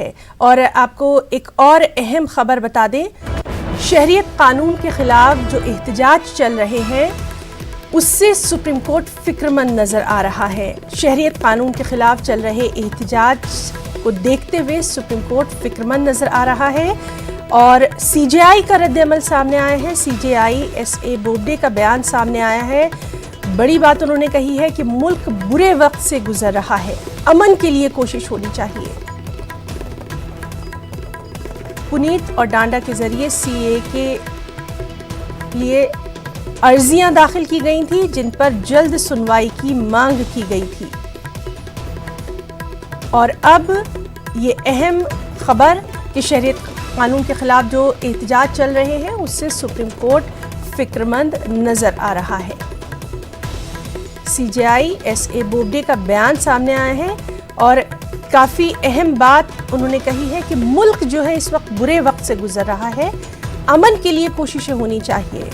ہے۔ اور آپ کو ایک اور اہم خبر بتا دیں، شہریت قانون کے خلاف جو احتجاج چل رہے ہیں اس سے سپریم کورٹ فکر مند نظر آ رہا ہے۔ شہریت قانون کے خلاف چل رہے احتجاج کو دیکھتے ہوئے سپریم کورٹ فکر مند نظر آ رہا ہے اور سی جے آئی کا رد عمل سامنے آیا ہے۔ سی جے آئی ایس اے بوبڈے کا بیان سامنے آیا ہے۔ بڑی بات انہوں نے کہی ہے کہ ملک برے وقت سے گزر رہا ہے، امن کے لیے کوشش ہونی چاہیے۔ پنیت اور ڈانڈا کے ذریعے سی اے کے لیے عرضیاں داخل کی گئی تھیں جن پر جلد سنوائی کی مانگ کی گئی تھی، اور اب یہ اہم خبر کہ شہریت قانون کے خلاف جو احتجاج چل رہے ہیں اس سے سپریم کورٹ فکر مند نظر آ رہا ہے۔ سی جے آئی ایس اے بوبڈے کا بیان سامنے آیا ہے اور کافی اہم بات انہوں نے کہی ہے کہ ملک جو ہے اس وقت برے وقت سے گزر رہا ہے، امن کے لیے کوششیں ہونی چاہیے۔